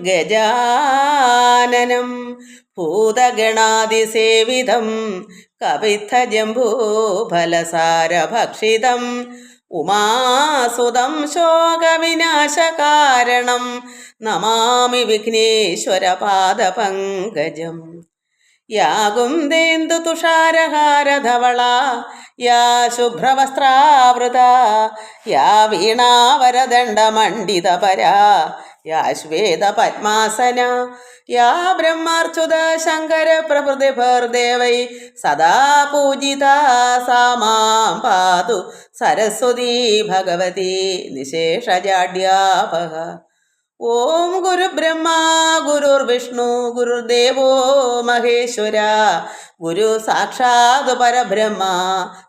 ഗജാനനം ഭൂതഗണാതിസേവിതം കപിത്തജംബൂഫലസാരഭക്ഷിതം ഉമാസുതം ശോകവിനാശകാരണം നമാമി വിഘ്നേശ്വരപാദപങ്കജം. യാ കുന്ദേന്ദു തുഷാരഹാരധവള യാ ശുഭ്രവസ്ത്രാവൃത യാ വീണാവരദണ്ഡമണ്ഡിതപരാ യാ ശ്വേതപദ്മാസന യാ ബ്രഹ്മാർച്യുത ശങ്കര പ്രഭൃതിഭിർദേവൈ സദാ പൂജിതാ സാ മാം പാതു സരസ്വതീ ഭഗവതി നിശേഷജാഡ്യാപഹ. ഓം ഗുരുബ്രഹ്മ ഗുരുർവിഷ്ണു ഗുരുദേവോ മഹേശ്വര ഗുരു സാക്ഷാത് പരബ്രഹ്മ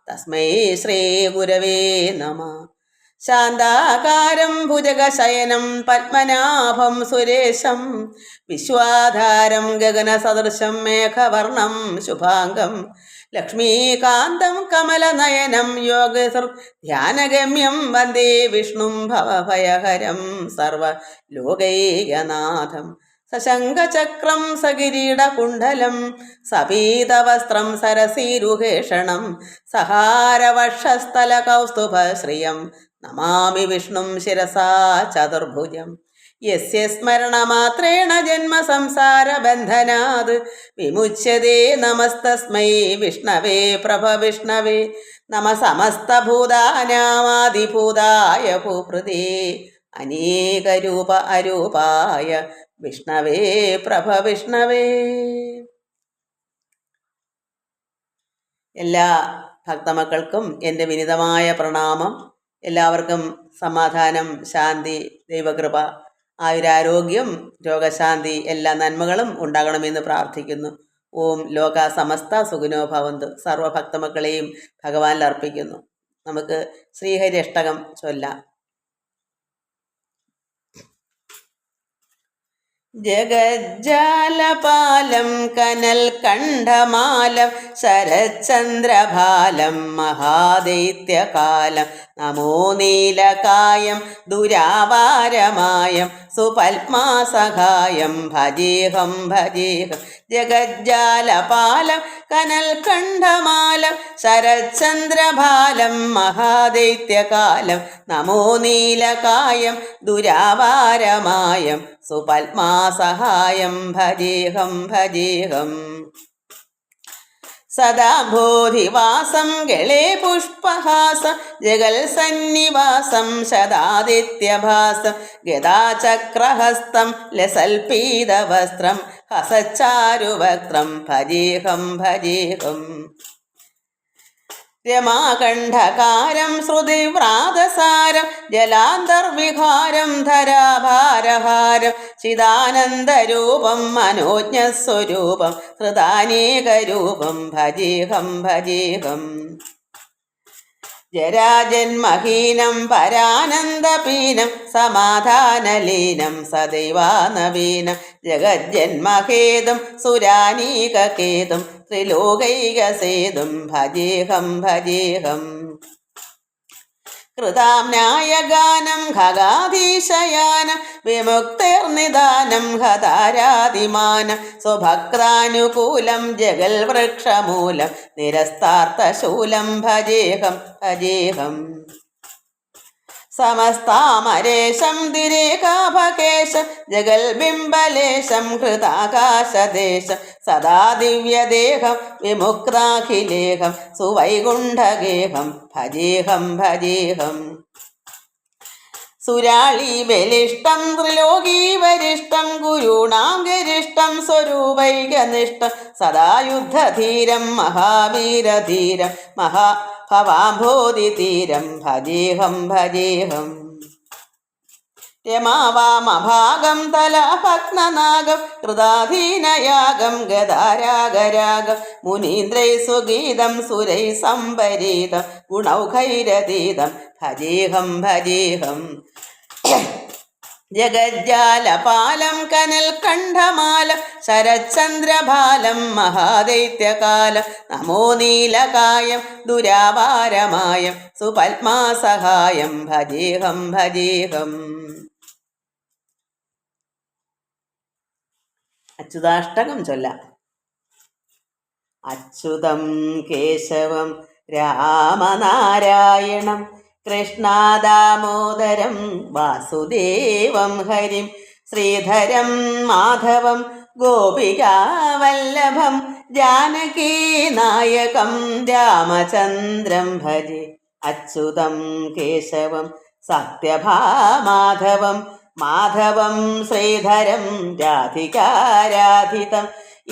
തസ്മൈ ശ്രീ ഗുരവേ നമഃ. ശാന്താകാരം ഭുജഗശയനം പത്മനാഭം സുരേശം വിശ്വാധാരം ഗഗനസദൃശം മേഘവർണം ശുഭാംഗം ലക്ഷ്മീകാന്തം കമലനയനം യോഗസൃധ്യാനഗമ്യം വന്ദേ വിഷ്ണും ഭവഭയഹരം സർവലോകൈകനാഥം. സശങ്കചക്രം സകിരീടകുണ്ഡലം സപീതവസ്ത്രം സരസീരുഹേഷണം സഹാരവക്ഷസ്ഥലകൗസ്തുഭശ്രിയം നമാമി വിഷ്ണും ശിരസാ ചതുർഭുജം. യസ്യ സ്മരണമാത്രേണ ജന്മസംസാരബന്ധനാത് വിമുച്യതേ നമസ്തസ്മൈ വിഷ്ണവേ പ്രഭവിഷ്ണവേ നമ സമസ്തഭൂതാനാമാദിഭൂതായ ഭൂഭൃതേ അനേകരൂപ അരൂപായ വിഷ്ണവേ പ്രഭവിഷ്ണവേ. എല്ലാ ഭക്തമക്കൾക്കും എൻ്റെ വിനിതമായ പ്രണാമം. എല്ലാവർക്കും സമാധാനം, ശാന്തി, ദൈവകൃപ, ആയുരാരോഗ്യം, രോഗശാന്തി, എല്ലാ നന്മകളും ഉണ്ടാകണമെന്ന് പ്രാർത്ഥിക്കുന്നു. ഓം ലോക സമസ്ത സുഖിനോ ഭവന്തു. സർവഭക്തമക്കളെയും ഭഗവാനിൽ അർപ്പിക്കുന്നു. നമുക്ക് ശ്രീഹരി അഷ്ടകം ചൊല്ലാം. ജഗജ്ജാലപാലം കനൽ കണ്ഠമാലം ശരചന്ദ്രഭാലം മഹാദൈത്യകാലം നമോ നീലകായം ദുരാവാരമായം സുപത്മാസഹായം ഭജേഹം ഭജേഹം. ജഗജ്ജാലപാലം കനൽ കണ്ഠമാലം ശരചന്ദ്രഭാലം മഹാദൈത്യകാലം നമോ നീലകായം ദുരാവാരമായം സുപത്മാസഹായം ഭജേഹം ഭജേഹം. സദാ ബോധിവാസം ഗളേ പുഷ്പഹാസം ജഗൽസന്നിവാസം ശതാദിത്യഭാസം ഗദാചക്രഹസ്തം ലസൽപീതവസ്ത്രം ഹസച്ചാരുവക്ത്രം ഭജേഹം ഭജേഹം. രമാകണ്ഠകാരം ശ്രുതിവ്രാതസാരം ജലാന്തർവിഹാരം ധരാഭാരഹാരം ചിദാനന്ദരൂപം മനോജ്ഞസ്വരൂപം ഹൃദാനേകരൂപം ഭജേഹം ഭജേഹം. ജരാജന്മഹീനം പരാനന്ദപീനം സമാധാനലീനം സദൈവാനവീനം ജഗജ്ജന്മഹേതും സുരാനീകേതും ത്രിലോകൈകസേതും ഭജേഹം ഭജേഹം. കൃതാംനായഗാനം ഖഗാധീശയാനം വിമുക്തിർനിദാനം ഹതാരാതിമാനം സ്വഭക്താനുകൂലം ജഗൽവൃക്ഷമൂലം നിരസ്താർത്ഥശൂലം ഭജേഹം ഭജേഹം. സമസ്താമരേശം ദിരേകാഭകേശം ജഗൽബിംബലേശം ഹൃതാകാശദേശം സദാ ദിവ്യദേഹം വിമുക്താഖിലേഹം സുവൈകുണ്ഠഗേഹം ഭജേഹം ഭജേഹം. സുരാളീബലിഷ്ടം ത്രിലോകീവരിഷ്ടം ഗുരുണാം ഗരിഷ്ടം സ്വരൂപൈകനിഷ്ടം സദാ യുദ്ധധീരം മഹാവീരധീരം മഹാഭവാംഭോധിതീരം ഭജേഹം ഭജേഹം. രമാവാമഭാഗം തലഭഗ്നനാഗം കൃതാധീനയാഗം ഗദാരാഗരാഗം മുനീന്ദ്രൈ സുഗീതം സുരൈ സംഭരീതം ഗുണൗഖൈരതീതം ഭജേഹം ഭജേഹം. ജഗജ്ജാലപാലം കനൽ കണ്ഠമാലം ശരചന്ദ്രഭാലം മഹാദൈത്യകാലം നമോ നീലകായം ദുരാവാരമായം സുപത്മാസഹായം ഭജേഹം ഭജേഹം. അച്യുതാഷ്ടകം ചൊല്ലാം. അച്യുതം കേശവം രാമനാരായണം കൃഷ്ണദാമോദരം വാസുദേവം ഹരിം ശ്രീധരം മാധവം ഗോപികാവല്ലഭം ജാനകീനായകം രാമചന്ദ്രം ഭജെ. അച്യുതം കേശവം സത്യഭാമാധവം മാധവം ശ്രീധരം രാധികാരാധിതം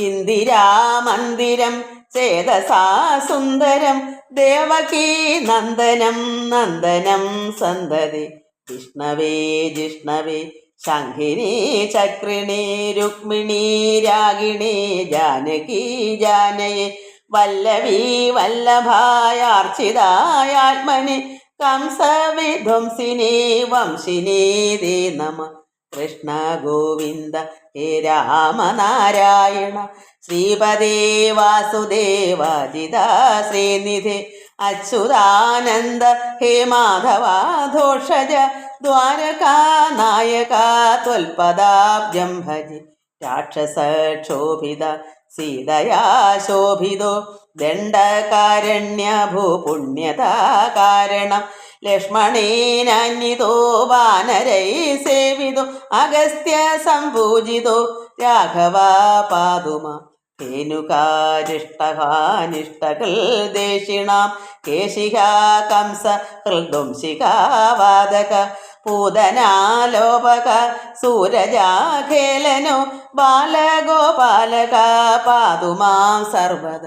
ഇന്ദിരാമന്ദിരം ചേതസാ സുന്ദരം ദേവകീ നന്ദനം നന്ദനം സന്തതി. വിഷ്ണവേ ജിഷ്ണവേ ശംഖിനി ചക്രിണി രുക്മിണി രാഗിണി ജാനകി ജാനയെ വല്ലവീ വല്ലഭായാർച്ചിതായാത്മനി കംസവിധ്വംസിനി വംശിനി ദേ നമ. കൃഷ്ണ ഗോവിന്ദ ഹേ രാമനാരായണ ശ്രീപദേ വാസുദേവാജിത ശ്രീനിധി അച്യുതാനന്ദ ഹേ മാധവ ഘോഷജ ദ്വാരകാനായക ത്വൽപദാബ്ജം ഭജി. രാക്ഷസക്ഷോഭിത സീതയാ ശോഭിതോ ദണ്ഡകാരണ്യ ഭൂപുണ്യതാ കാരണം ലക്ഷ്മണേനാന്വിതോ വാനരൈ സേവിതോ അഗസ്ത്യ സംപൂജിതോ രാഘവ പാതുമ. ധേനുകാരിഷ്ടഹാനിഷ്ടകൾ ദേശിണാം കേശികാ കംസ ഹൃദംശികാവാദക പൂതനാലോപക സൂരജാഖേലനോ ബാലഗോപാലക പാതുമാം സർവദ.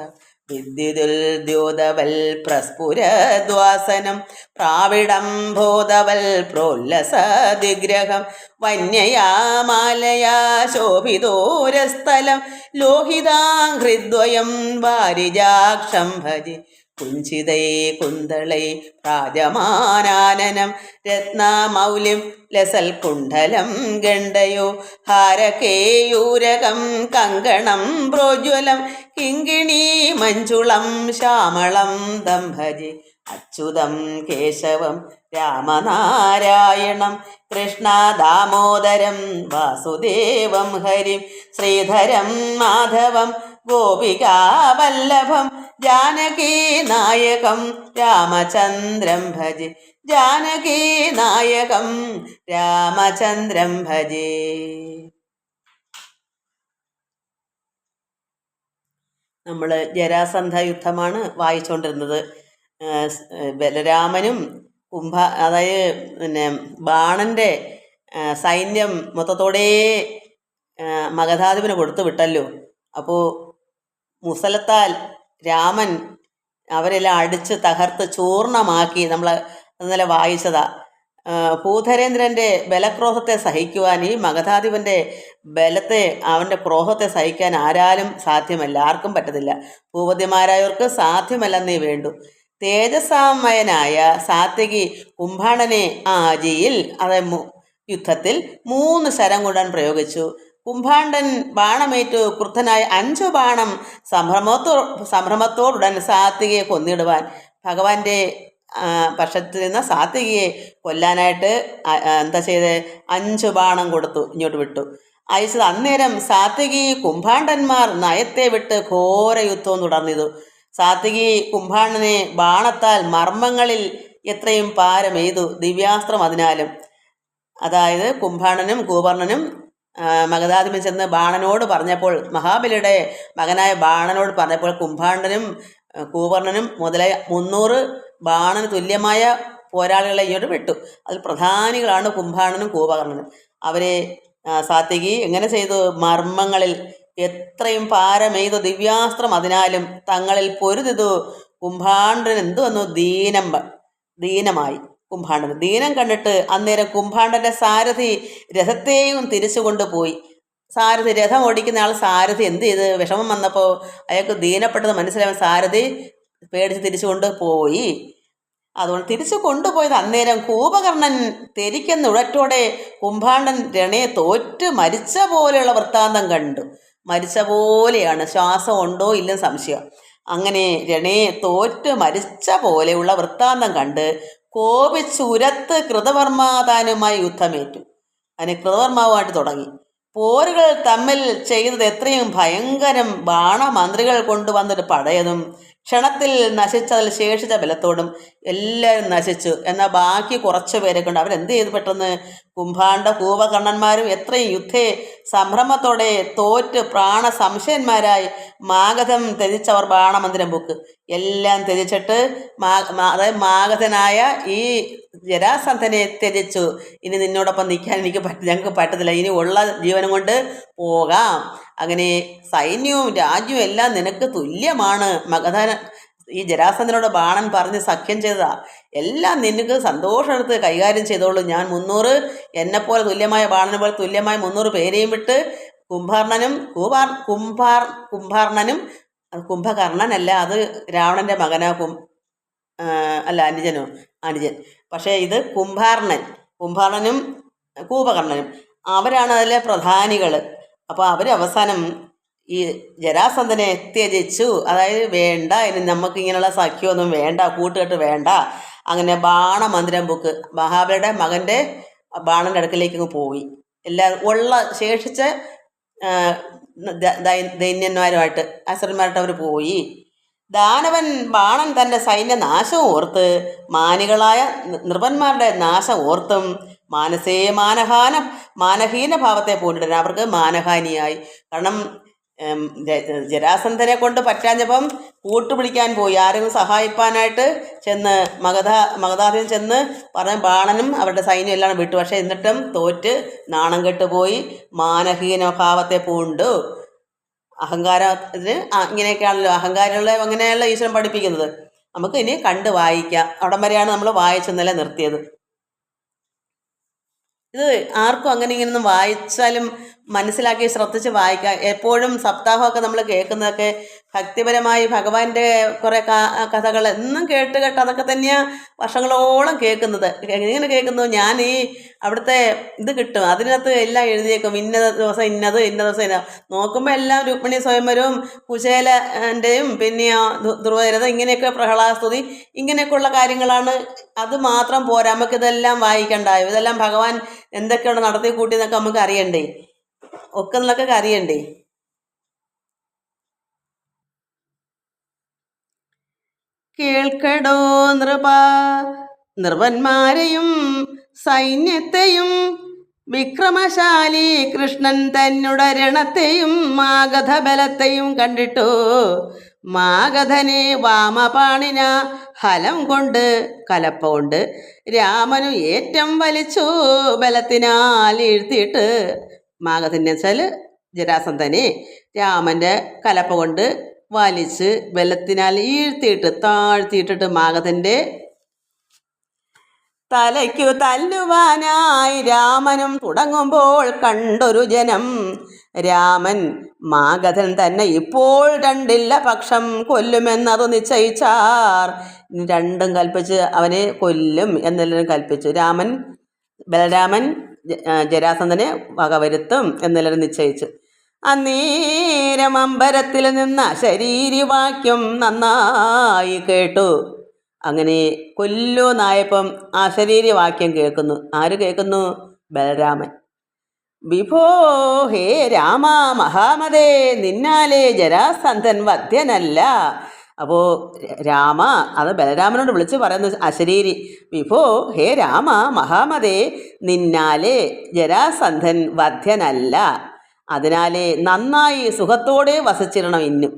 വിദ്യുതുൽദ്യോതവൽ പ്രസ്ഫുരദ്വാസനം പ്രാവിടം ബോധവൽ പ്രോല്ലസദിഗ്രഹം വന്യയാമാലയാ ശോഭിതോരസ്ഥലം ലോഹിതാഘ്രിദ്വയം വാരിജാക്ഷം ഭജി. കുഞ്ചിതൈ കുന്തളൈ പ്രാജമാനാനനം രത്നമൗലിം ലസൽകുണ്ഡലം ഗണ്ഡയോ ഹാരകേയൂരകം കങ്കണം പ്രോജ്വലം കിങ്കിണീ മഞ്ജുളം ശ്യാമളം ദം ഭജി. അച്യുതം കേശവം രാമനാരായണം കൃഷ്ണദാമോദരം വാസുദേവം ഹരിം ശ്രീധരം മാധവം ഗോപികാവല്ലഭം ജാനകീനായകം രാമചന്ദ്രം ഭജെ. ജാനകീനായകം രാമചന്ദ്രം ഭജേ. നമ്മൾ ജരാസന്ധ യുദ്ധമാണ് വായിച്ചുകൊണ്ടിരുന്നത്. ബലരാമനും അതായത് ബാണൻ്റെ സൈന്യം മൊത്തത്തോടെ മഗധാധിപന് കൊടുത്തു വിട്ടല്ലോ. അപ്പോൾ മുസലത്താൽ രാമൻ അവരെല്ലാം അടിച്ച് തകർത്ത് ചൂർണമാക്കി. നമ്മൾ ഇന്നലെ വായിച്ചതാ. ഭൂധരേന്ദ്രൻ്റെ ബലക്രോധത്തെ സഹിക്കുവാൻ, ഈ മഗധാധിപൻ്റെ ബലത്തെ, അവൻ്റെ ക്രോധത്തെ സഹിക്കാൻ ആരാലും സാധ്യമല്ല, ആർക്കും പറ്റത്തില്ല. ഭൂപതിമാരായവർക്ക് സാധ്യമല്ലെന്നേ വേണ്ടു. തേജസാമയനായ സാത്വികി കുംഭാണനെ ആജിയിൽ അതായത് യുദ്ധത്തിൽ 3 ശരം കൊണ്ടാൻ പ്രയോഗിച്ചു. കുംഭാണ്ഡൻ ബാണമേറ്റു ക്രുദ്ധനായ 5 ബാണം സംഭ്രമത്തോടുടൻ സാത്വികയെ കൊന്നിടുവാൻ ഭഗവാന്റെ പക്ഷത്തിൽ നിന്ന് സാത്വികയെ കൊല്ലാനായിട്ട് എന്താ ചെയ്ത് 5 ബാണം കൊടുത്തു, ഇങ്ങോട്ട് വിട്ടു അയച്ചത്. അന്നേരം സാത്വികി കുംഭാണ്ഡന്മാർ നയത്തെ വിട്ട് ഘോര യുദ്ധവും തുടർന്നിതു. സാത്വികി കുംഭാണ്ഡനെ ബാണത്താൽ മർമ്മങ്ങളിൽ എത്രയും പാരമെയ്തു. ദിവ്യാസ്ത്രം അതിനാലും. അതായത് കുംഭാണ്ഡനും കൂപർണനും മഗധാധിപൻ ചെന്ന് ബാണനോട് പറഞ്ഞപ്പോൾ, മഹാബലിയുടെ മകനായ ബാണനോട് പറഞ്ഞപ്പോൾ കുംഭാണ്ഡനും കൂപർണനും മുതലായ 300 ബാണന് തുല്യമായ പോരാളികളെ ഇങ്ങോട്ട് വിട്ടു. അതിൽ പ്രധാനികളാണ് കുംഭാണ്ഡനും കൂപകർണനും. അവരെ സാത്വികി എങ്ങനെ ചെയ്തു? മർമ്മങ്ങളിൽ എത്രയും പാരമെയ്തു. ദിവ്യാസ്ത്രം അതിനാലും തങ്ങളിൽ പൊരുതിതു. കുംഭാണ്ഡൻ എന്തു വന്നു? ദീനമായി. കുംഭാണ്ഡന് ദീനം കണ്ടിട്ട് അന്നേരം കുംഭാണ്ഡന്റെ സാരഥി രഥത്തെയും തിരിച്ചു കൊണ്ടുപോയി. സാരഥി, രഥം ഓടിക്കുന്ന ആൾ സാരഥി എന്ത് ചെയ്ത്? വിഷമം വന്നപ്പോൾ അയാൾക്ക് ദീനപ്പെട്ടത് മനസ്സിലാവാൻ സാരഥി പേടിച്ച് തിരിച്ചു കൊണ്ടുപോയി. അതുകൊണ്ട് തിരിച്ചു കൊണ്ടുപോയത് അന്നേരം കൂപകർണൻ തെരിക്കുന്ന ഉഴറ്റോടെ കുംഭാണ്ഡൻ രണയെ തോറ്റ് മരിച്ച പോലെയുള്ള വൃത്താന്തം കണ്ടു. മരിച്ച പോലെയാണ്, ശ്വാസം ഉണ്ടോ ഇല്ലെന്ന് സംശയം. അങ്ങനെ രണയെ തോറ്റ് മരിച്ച പോലെയുള്ള വൃത്താന്തം കണ്ട് കോപിച്ചുരത്ത് കൃതവർമാതാനുമായി യുദ്ധമേറ്റു. അതിന് കൃതവർമാവുമായിട്ട് തുടങ്ങി. പോരുകൾ തമ്മിൽ ചെയ്തത് എത്രയും ഭയങ്കരം ബാണമന്ത്രികൾ കൊണ്ടുവന്നൊരു പടയതും ക്ഷണത്തിൽ നശിച്ചതിൽ ശേഷിച്ച ബലത്തോടും എല്ലാവരും നശിച്ചു. എന്നാൽ ബാക്കി കുറച്ച് പേരെ കൊണ്ട് അവരെന്ത് ചെയ്തു? പെട്ടെന്ന് കുംഭാണ്ഡ കൂപകർണന്മാരും എത്രയും യുദ്ധേ സംഭ്രമത്തോടെ തോറ്റ് സംശയന്മാരായി മാഗധം ത്യജിച്ചവർ ബാണമന്ദിരം പൊക്ക് എല്ലാം ത്യജിച്ചിട്ട് അതായത് മാഗധനായ ഈ ജരാസന്ധനെ ത്യജിച്ചു. ഇനി നിന്നോടൊപ്പം നിൽക്കാൻ ഞങ്ങൾക്ക് പറ്റത്തില്ല, ഇനി ഉള്ള ജീവനം കൊണ്ട് പോകാം. അങ്ങനെ സൈന്യവും രാജ്യവും എല്ലാം നിനക്ക് തുല്യമാണ്. മഗധന ഈ ജരാസന്ധനോട് ബാണൻ പറഞ്ഞ് സഖ്യം ചെയ്തതാ. എല്ലാം നിനക്ക് സന്തോഷമെടുത്ത് കൈകാര്യം ചെയ്തോളൂ. ഞാൻ 300 എന്നെപ്പോലെ തുല്യമായ ബാണനെ പോലെ തുല്യമായ 300 പേരെയും വിട്ട് കുംഭാർണനും കുംഭകർണനല്ല, അത് രാവണൻ്റെ മകനാ, അല്ല അനുജൻ. പക്ഷേ ഇത് കുംഭാർണനും കൂപകർണനും അവരാണ് അതിലെ പ്രധാനികൾ. അപ്പോൾ അവർ അവസാനം ഈ ജരാസന്ധനെ ത്യജിച്ചു. അതായത് വേണ്ട, ഇനി നമുക്ക് ഇങ്ങനെയുള്ള സഖ്യമൊന്നും വേണ്ട, കൂട്ടുകെട്ട് വേണ്ട. അങ്ങനെ ബാണമന്ദിരം ബുക്ക് മഹാബലിയുടെ മകൻ്റെ ബാണൻ്റെ അടുക്കലേക്ക് പോയി. എല്ലാവരും ഉള്ള ശേഷിച്ച ദൈന്യന്മാരുമായിട്ട് അസുരന്മാരായിട്ട് അവർ പോയി. ദാനവൻ ബാണൻ തൻ്റെ സൈന്യ നാശം ഓർത്ത് മാനികളായ നൃപന്മാരുടെ നാശം ഓർത്തും മാനഹീന ഭാവത്തെ പൂണ്ടിട്ട് അവർക്ക് മാനഹാനിയായി. കാരണം ജരാസന്ധനെ കൊണ്ട് പറ്റാഞ്ഞപ്പം കൂട്ടുപിടിക്കാൻ പോയി, ആരെങ്കിലും സഹായിപ്പാനായിട്ട് ചെന്ന് മഗധാധിപൻ ചെന്ന് പറഞ്ഞ ബാണനും അവരുടെ സൈന്യം എല്ലാം വിട്ടു. പക്ഷേ എന്നിട്ടും തോറ്റ് നാണം കെട്ടുപോയി, മാനഹീന ഭാവത്തെ പൂണ്ടു. അഹങ്കാരത്തിന് ഇങ്ങനെയൊക്കെയാണല്ലോ അഹങ്കാരികളെ അങ്ങനെയുള്ള ഈശ്വരൻ പഠിപ്പിക്കുന്നത്. നമുക്ക് ഇനി കണ്ട് വായിക്കാം. അവിടം വരെയാണ് നമ്മൾ വായിച്ചെന്നല്ല നിർത്തിയത്. ഇത് ആർക്കും അങ്ങനെ ഇങ്ങനെയൊന്നും വായിച്ചാലും മനസ്സിലാക്കി ശ്രദ്ധിച്ച് വായിക്കാം. എപ്പോഴും സപ്താഹമൊക്കെ നമ്മൾ കേൾക്കുന്നതൊക്കെ ഭക്തിപരമായി ഭഗവാന്റെ കുറേ കഥകൾ എന്നും കേട്ട് അതൊക്കെ തന്നെയാണ് വർഷങ്ങളോളം കേൾക്കുന്നത്. എങ്ങനെ കേൾക്കുന്നു? ഞാൻ ഈ അവിടുത്തെ ഇത് കിട്ടും, അതിനകത്ത് എല്ലാം എഴുതിയേക്കും, ഇന്ന ദിവസം ഇന്നത്, ഇന്ന ദിവസം ഇന്ന. നോക്കുമ്പോൾ എല്ലാം രുക്മിണി സ്വയംവരവും കുചേലൻ്റെയും പിന്നെ ധ്രുവരഥം ഇങ്ങനെയൊക്കെ പ്രഹ്ലാദസ്തുതി ഇങ്ങനെയൊക്കെയുള്ള കാര്യങ്ങളാണ്. അത് മാത്രം പോരാ, നമുക്കിതെല്ലാം വായിക്കണ്ടായോ? ഇതെല്ലാം ഭഗവാൻ എന്തൊക്കെയാണ് നടത്തി കൂട്ടിയെന്നൊക്കെ നമുക്ക് അറിയണ്ടേ, ഒക്കെ എന്നൊക്കെ അറിയണ്ടേ. കേൾക്കടോ നൃപന്മാരെയും സൈന്യത്തെയും വിക്രമശാലി കൃഷ്ണൻ തന്നുടെ രണത്തെയും മാഗധ ബലത്തെയും കണ്ടിട്ടു മാഗധനെ വാമപാണിന ഹലം കൊണ്ട് കലപ്പ കൊണ്ട് രാമനു ഏറ്റം വലിച്ചു ബലത്തിനാൽ വീഴ്ത്തിയിട്ട്. മാഗധനെ വെച്ചാൽ ജരാസന്ധനെ രാമൻ്റെ കലപ്പ കൊണ്ട് വലിച്ച് ബലത്തിനാൽ താഴ്ത്തിയിട്ടിട്ട് മാഗധൻ്റെ തലയ്ക്കു തല്ലുവാനായി രാമനും തുടങ്ങുമ്പോൾ കണ്ടൊരു ജനം. രാമൻ മാഗധൻ തന്നെ ഇപ്പോൾ രണ്ടില്ല പക്ഷം കൊല്ലുമെന്നത് നിശ്ചയിച്ചാർ. രണ്ടും കൽപ്പിച്ച് അവനെ കൊല്ലും എന്നെല്ലാവരും കൽപ്പിച്ചു. ബലരാമൻ ജരാസന്ധനെ വകവരുത്തും എന്നെല്ലാവരും നിശ്ചയിച്ചു. അന്നേരം അമ്പരത്തിൽ നിന്ന ശരീരവാക്യം നന്നായി കേട്ടു. അങ്ങനെ കൊല്ലുന്നായപ്പം ആ ശരീരവാക്യം കേൾക്കുന്നു. ആര് കേൾക്കുന്നു? ബലരാമൻ. വിഭോ ഹേ രാമ മഹാമതേ നിന്നാലേ ജരാസന്ധൻ വധ്യനല്ല. അപ്പോൾ രാമ, അത് ബലരാമനോട് വിളിച്ച് പറയുന്നു അശരീരി. വിഭോ ഹേ രാമ മഹാമതേ നിന്നാലേ ജരാസന്ധൻ വധ്യനല്ല. അതിനാലേ നന്നായി സുഖത്തോടെ വസിച്ചിരണം ഇന്നും.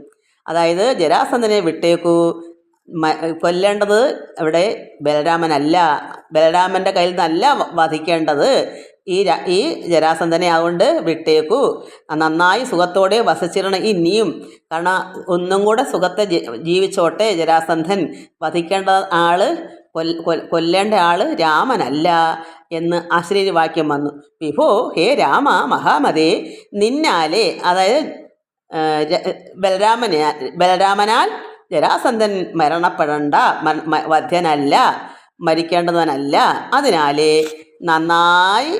അതായത് ജരാസന്ധനെ വിട്ടേക്കൂ, കൊല്ലേണ്ടത് ഇവിടെ ബലരാമനല്ല, ബലരാമൻ്റെ കയ്യിൽ നിന്നല്ല വധിക്കേണ്ടത് ഈ ജരാസന്ധനെ. അതുകൊണ്ട് വിട്ടേക്കൂ, നന്നായി സുഖത്തോടെ വസിച്ചിരണം ഇനിയും. കാരണം ഒന്നും കൂടെ സുഖത്തെ ജീവിച്ചോട്ടെ ജരാസന്ധൻ. വധിക്കേണ്ട ആള് കൊല്ലേണ്ട ആള് രാമനല്ല എന്ന് ആശ്ചര്യവാക്യം വന്നു. വിഭോ ഹേ രാമ മഹാമതേ നിന്നാലേ, അതായത് ബലരാമനാൽ ജരാസന്ധൻ മരണപ്പെടേണ്ട, വധ്യനല്ല, മരിക്കേണ്ടവനല്ല. അതിനാലേ നന്നായി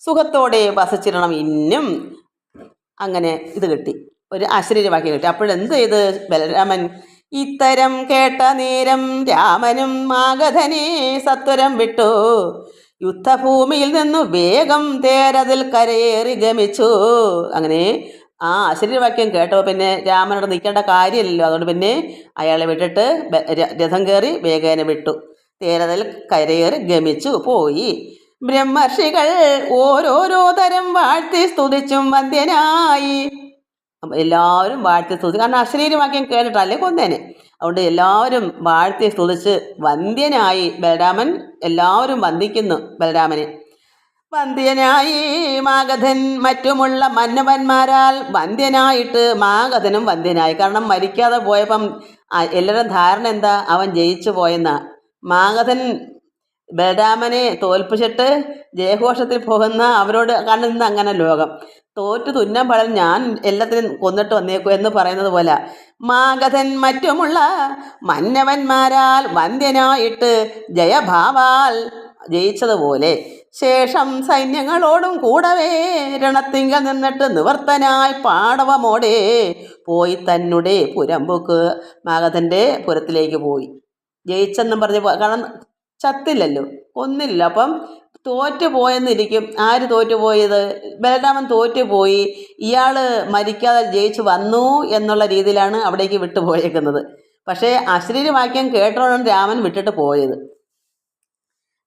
സുഖത്തോടെ വസിച്ചിരണം ഇന്നും. അങ്ങനെ ഇത് കിട്ടി, ഒരു ആശ്ചര്യവാക്യം കിട്ടി. അപ്പോഴെന്ത് ചെയ്ത് ബലരാമൻ? ഇത്തരം കേട്ട നേരം രാമനും മാഗധനെ സത്വരം വിട്ടു യുദ്ധഭൂമിയിൽ നിന്നു വേഗം തേരതിൽ കരയേറി ഗമിച്ചു. അങ്ങനെ ആ അശരീരവാക്യം കേട്ടോ പിന്നെ രാമനോട് നിൽക്കേണ്ട കാര്യമില്ലല്ലോ. അതുകൊണ്ട് പിന്നെ അയാളെ വിട്ടിട്ട് രഥം കയറി വേഗേന വിട്ടു. തേരതിൽ കരയേറി ഗമിച്ചു പോയി. ബ്രഹ്മർഷികൾ ഓരോരോ തരം വാഴ്ത്തി സ്തുതിച്ചും വന്ധ്യനായി. എല്ലാവരും വാഴ്ത്തി സ്തുതി, കാരണം അശരീരവാക്യം കേട്ടിട്ടല്ലേ കൊന്നേനെ. അതുകൊണ്ട് എല്ലാവരും വാഴ്ത്തി സ്തുതിച്ച് വന്ധ്യനായി. ബലരാമൻ എല്ലാവരും വന്ദിക്കുന്നു ബലരാമനെ. വന്ധ്യനായി മാഗധൻ മറ്റുമുള്ള മന്നവന്മാരാൽ വന്ധ്യനായിട്ട് മാഗധനും വന്ധ്യനായി. കാരണം മരിക്കാതെ പോയപ്പം എല്ലാവരും ധാരണ എന്താ, അവൻ ജയിച്ചു പോയെന്നാ. മാഗധൻ ബലരാമനെ തോൽപ്പിച്ചിട്ട് ജയഘോഷത്തിൽ പോകുന്ന അവരോട്, കാരണം ഇന്ന് അങ്ങനെ ലോകം തോറ്റു തുന്നം പടൽ ഞാൻ എല്ലാത്തിനും കൊന്നിട്ട് വന്നേക്കൂ എന്ന് പറയുന്നത് പോലെ മാഗധൻ മറ്റുമുള്ള മന്നവന്മാരാൽ വന്ധ്യനായിട്ട് ജയഭാവാൽ ജയിച്ചതുപോലെ ശേഷം സൈന്യങ്ങളോടും കൂടവേ രണത്തിങ്കൽ നിന്നിട്ട് നിവർത്തനായി പാടവമോടെ പോയി തന്നെ പുരമ്പുക്ക്. മാഗധൻ്റെ പുരത്തിലേക്ക് പോയി. ജയിച്ചെന്നും പറഞ്ഞ് കാരണം ചത്തില്ലല്ലോ, ഒന്നില്ല. അപ്പം തോറ്റുപോയെന്നിരിക്കും. ആര് തോറ്റുപോയത്? ബലരാമൻ തോറ്റുപോയി. ഇയാൾ മരിക്കാതെ ജയിച്ചു വന്നു എന്നുള്ള രീതിയിലാണ് അവിടേക്ക് വിട്ടുപോയേക്കുന്നത്. പക്ഷേ അശരീരവാക്യം കേട്ടോടാണ് രാമൻ വിട്ടിട്ട് പോയത്.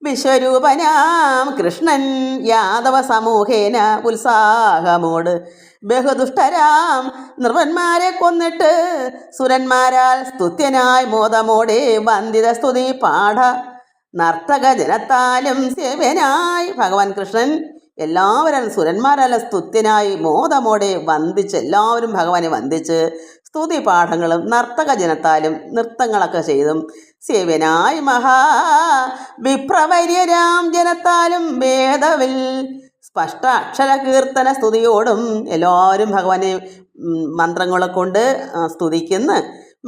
വിശ്വരൂപനാം കൃഷ്ണൻ യാദവ സമൂഹേന ഉത്സാഹമോട് ബഹുദുഷ്ടരാം നൃപന്മാരെ കൊന്നിട്ട് സുരന്മാരാൽ സ്തുത്യനായി മോദമോടെ വന്ദിത സ്തുതി പാഠ നർത്തക ജനത്താലും സേവനായി. ഭഗവാൻ കൃഷ്ണൻ എല്ലാവരും സുരന്മാരെല്ലാം സ്തുത്യനായി മോദമോടെ വന്ദിച്ച്, എല്ലാവരും ഭഗവാനെ വന്ദിച്ച് സ്തുതി പാഠങ്ങളും നർത്തക ജനത്താലും നൃത്തങ്ങളൊക്കെ ചെയ്തും സേവനായി മഹാ വിപ്രവര്യരാം ജനത്താലും വേദവിൽ സ്പഷ്ട അക്ഷര കീർത്തന സ്തുതിയോടും എല്ലാവരും ഭഗവാനെ മന്ത്രങ്ങളെ കൊണ്ട് സ്തുതിക്കുന്നു.